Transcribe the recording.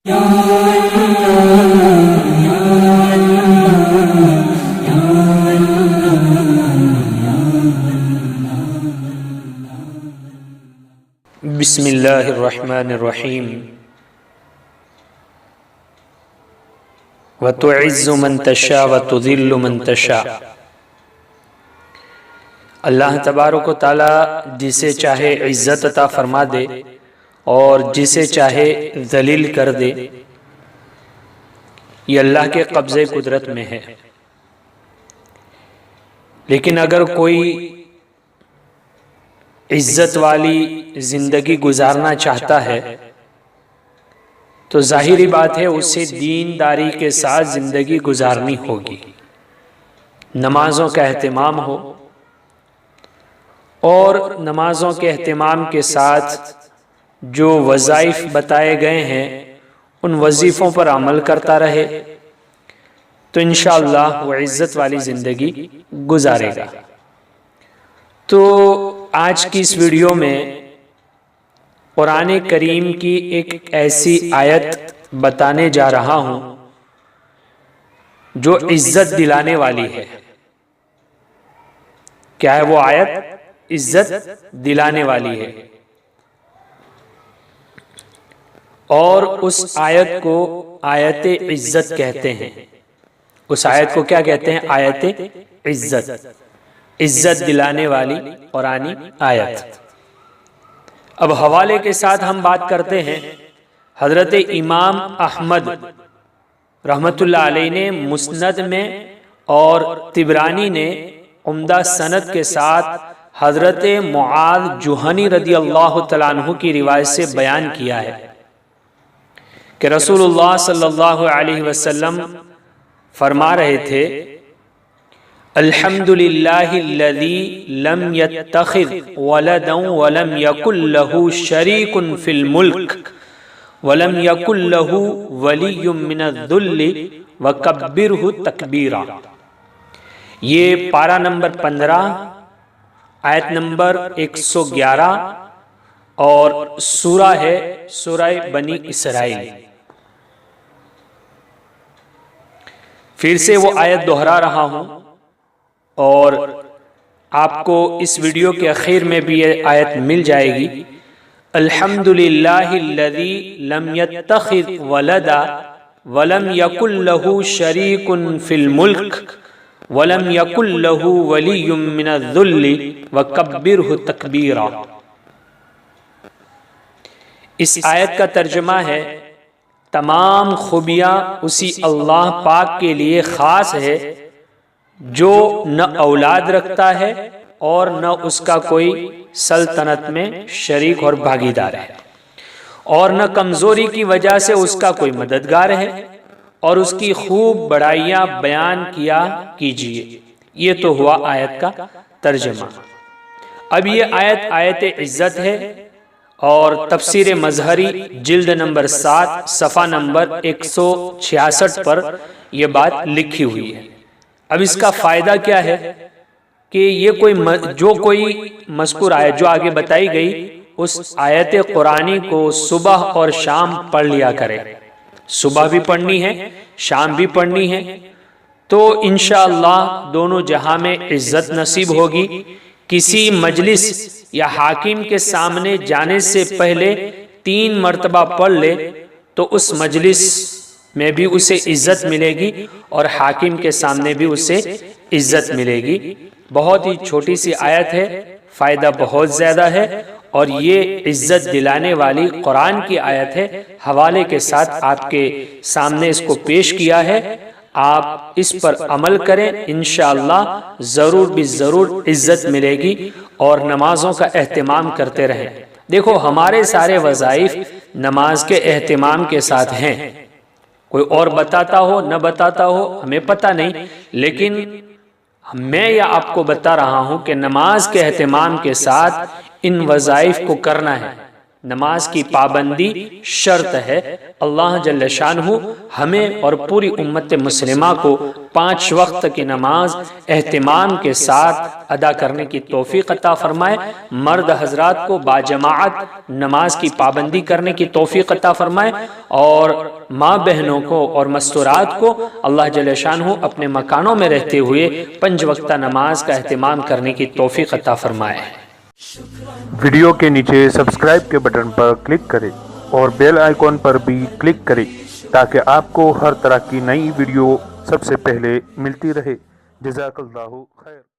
بسم اللہ الرحمن الرحیم وَتُعِزُّ مَن تَشَاءُ وَتُذِلُّ مَن تَشَاءُ۔ اللہ تبارک و تعالی جسے چاہے عزت عطا فرما دے اور جسے چاہے ذلیل کر دے، یہ اللہ کے قبضے قدرت میں ہے۔ لیکن اگر کوئی عزت والی زندگی گزارنا چاہتا ہے تو ظاہری بات ہے اسے دینداری کے ساتھ زندگی گزارنی ہوگی، نمازوں کا اہتمام ہو اور نمازوں کے اہتمام کے ساتھ جو وظائف بتائے گئے ہیں ان وظیفوں پر عمل کرتا رہے تو انشاءاللہ وہ عزت والی زندگی گزارے گا۔ تو آج کی اس ویڈیو میں قرآن کریم کی ایک ایسی آیت بتانے جا رہا ہوں جو عزت دلانے والی ہے۔ کیا ہے وہ آیت؟ عزت دلانے والی ہے، اور اس آیت کو آیت عزت کہتے ہیں۔ اس آیت کو کیا کہتے ہیں؟ آیت عزت، عزت دلانے والی قرآنی آیت۔ اب حوالے کے ساتھ ہم بات کرتے ہیں۔ حضرت امام احمد رحمت اللہ علیہ نے مسند میں اور طبرانی نے عمدہ سند کے ساتھ حضرت معاذ جہنی رضی اللہ تعالیٰ عنہ کی روایت سے بیان کیا ہے کہ رسول اللہ صلی اللہ علیہ وسلم فرما رہے تھے: الحمدللہ الذی لم یتخذ ولدا ولم یکن لہ شریک فی الملک ولم یکن لہ ولی من الذل وکبرہ تکبیرا۔ یہ پارہ نمبر 15، آیت نمبر 111 اور سورہ ہے سورہ بنی اسرائیل۔ پھر سے وہ آیت دہرا رہا ہوں اور آپ کو اس ویڈیو کے اخیر میں بھی یہ آیت مل جائے گی۔ الحمدللہ الذی لم یتخذ ولدا ولم یکن لہ شریک فی الملک ولم یکن لہ ولی من الذل وکبرہ تکبیرا۔ اس آیت کا ترجمہ ہے: تمام خوبیاں اسی اللہ پاک کے لیے خاص ہے جو نہ اولاد رکھتا ہے اور نہ اس کا کوئی سلطنت میں شریک اور بھاگیدار ہے، اور نہ کمزوری کی وجہ سے اس کا کوئی مددگار ہے، اور اس کی خوب بڑائیاں بیان کیا کیجئے۔ یہ تو ہوا آیت کا ترجمہ۔ اب یہ آیت آیت عزت ہے، اور تفسیر مظہری جلد نمبر 7 صفحہ نمبر 166 پر یہ بات لکھی ہوئی ہے۔ اب اس کا فائدہ کیا ہے کہ یہ کوئی مذکور آیت جو آگے بتائی گئی اس آیت قرآنی کو صبح اور شام پڑھ لیا کرے۔ صبح بھی پڑھنی ہے، شام بھی پڑھنی ہے، تو انشاءاللہ دونوں جہاں میں عزت نصیب ہوگی۔ کسی مجلس یا حاکم کے سامنے جانے سے پہلے 3 مرتبہ پڑھ لے تو اس مجلس میں بھی اسے عزت ملے گی اور حاکم کے سامنے بھی اسے عزت ملے گی۔ بہت ہی چھوٹی سی آیت ہے، فائدہ بہت زیادہ ہے، اور یہ عزت دلانے والی قرآن کی آیت ہے۔ حوالے کے ساتھ آپ کے سامنے اس کو پیش کیا ہے، آپ اس پر عمل کریں، انشاءاللہ ضرور بھی ضرور عزت ملے گی، اور نمازوں کا اہتمام کرتے رہیں۔ دیکھو ہمارے سارے وظائف نماز کے اہتمام کے ساتھ ہیں، کوئی اور بتاتا ہو نہ بتاتا ہو ہمیں پتہ نہیں، لیکن میں یا آپ کو بتا رہا ہوں کہ نماز کے اہتمام کے ساتھ ان وظائف کو کرنا ہے۔ نماز کی پابندی شرط ہے۔ اللہ جل شانہ ہمیں اور پوری امت مسلمہ کو 5 وقت کی نماز اہتمام کے ساتھ ادا کرنے کی توفیق عطا فرمائے۔ مرد حضرات کو باجماعت نماز کی پابندی کرنے کی توفیق عطا فرمائے، اور ماں بہنوں کو اور مستورات کو اللہ جل شانہ اپنے مکانوں میں رہتے ہوئے 5 وقتہ نماز کا اہتمام کرنے کی توفیق عطا فرمائے۔ ویڈیو کے نیچے سبسکرائب کے بٹن پر کلک کریں اور بیل آئیکن پر بھی کلک کریں تاکہ آپ کو ہر طرح کی نئی ویڈیو سب سے پہلے ملتی رہے۔ جزاک اللہ خیر۔